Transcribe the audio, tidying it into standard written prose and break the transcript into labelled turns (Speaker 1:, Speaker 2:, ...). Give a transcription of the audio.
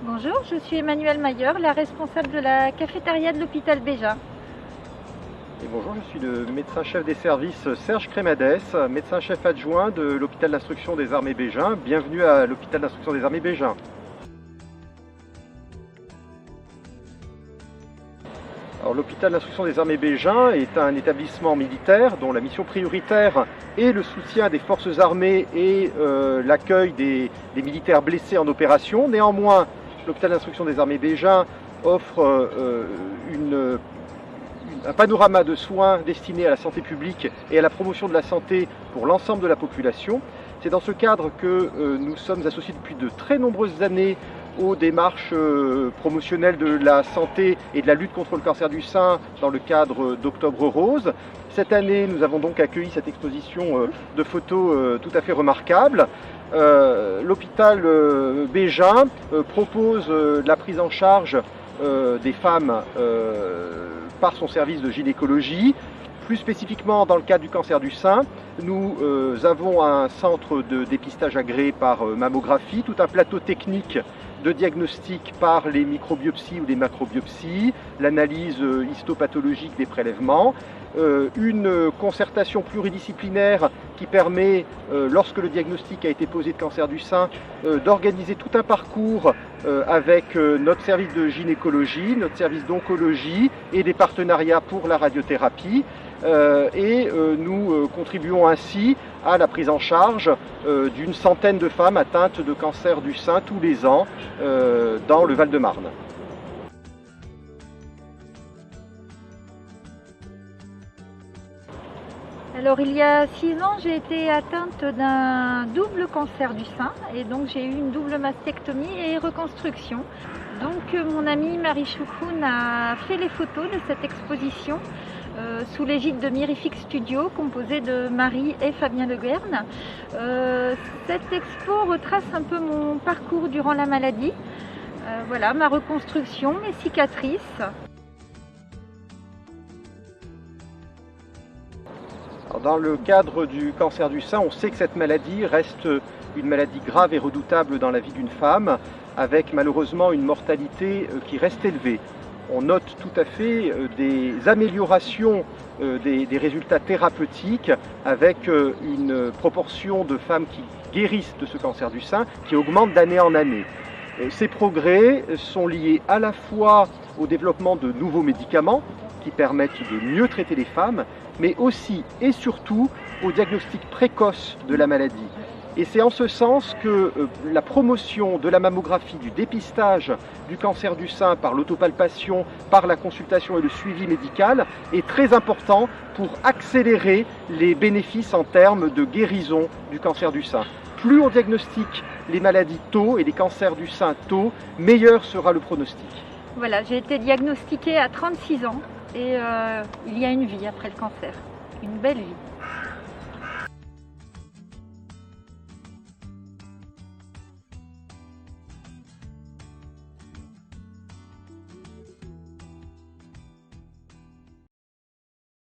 Speaker 1: Bonjour, je suis Emmanuelle Mayer, la responsable de la cafétéria de l'hôpital Bégin.
Speaker 2: Et bonjour, je suis le médecin-chef des services Serge Crémadès, médecin-chef adjoint de l'hôpital d'instruction des armées Bégin. Bienvenue à l'hôpital d'instruction des armées Bégin. Alors, l'hôpital d'instruction des armées Bégin est un établissement militaire dont la mission prioritaire est le soutien des forces armées et l'accueil des militaires blessés en opération. Néanmoins, l'hôpital d'instruction des armées Bégin offre un panorama de soins destinés à la santé publique et à la promotion de la santé pour l'ensemble de la population. C'est dans ce cadre que nous sommes associés depuis de très nombreuses années aux démarches promotionnelles de la santé et de la lutte contre le cancer du sein dans le cadre d'Octobre Rose. Cette année, nous avons donc accueilli cette exposition de photos tout à fait remarquable. L'hôpital Bégin propose la prise en charge des femmes par son service de gynécologie. Plus spécifiquement dans le cadre du cancer du sein, nous avons un centre de dépistage agréé par mammographie, tout un plateau technique de diagnostic par les microbiopsies ou les macrobiopsies, l'analyse histopathologique des prélèvements, une concertation pluridisciplinaire qui permet, lorsque le diagnostic a été posé de cancer du sein, d'organiser tout un parcours avec notre service de gynécologie, notre service d'oncologie et des partenariats pour la radiothérapie. Nous contribuons ainsi à la prise en charge d'une centaine de femmes atteintes de cancer du sein tous les ans dans le Val-de-Marne.
Speaker 1: Alors il y a 6 ans, j'ai été atteinte d'un double cancer du sein et donc j'ai eu une double mastectomie et reconstruction. Donc mon amie Marie Choucroune a fait les photos de cette exposition sous l'égide de Mirific Studio, composée de Marie et Fabien Le Guern. Cette expo retrace un peu mon parcours durant la maladie, voilà, ma reconstruction, mes cicatrices.
Speaker 2: Alors, dans le cadre du cancer du sein, on sait que cette maladie reste une maladie grave et redoutable dans la vie d'une femme, avec malheureusement une mortalité qui reste élevée. On note tout à fait des améliorations des résultats thérapeutiques avec une proportion de femmes qui guérissent de ce cancer du sein qui augmente d'année en année. Ces progrès sont liés à la fois au développement de nouveaux médicaments qui permettent de mieux traiter les femmes, mais aussi et surtout au diagnostic précoce de la maladie. Et c'est en ce sens que la promotion de la mammographie, du dépistage du cancer du sein par l'autopalpation, par la consultation et le suivi médical est très important pour accélérer les bénéfices en termes de guérison du cancer du sein. Plus on diagnostique les maladies tôt et les cancers du sein tôt, meilleur sera le pronostic.
Speaker 1: Voilà, j'ai été diagnostiquée à 36 ans et il y a une vie après le cancer, une belle vie.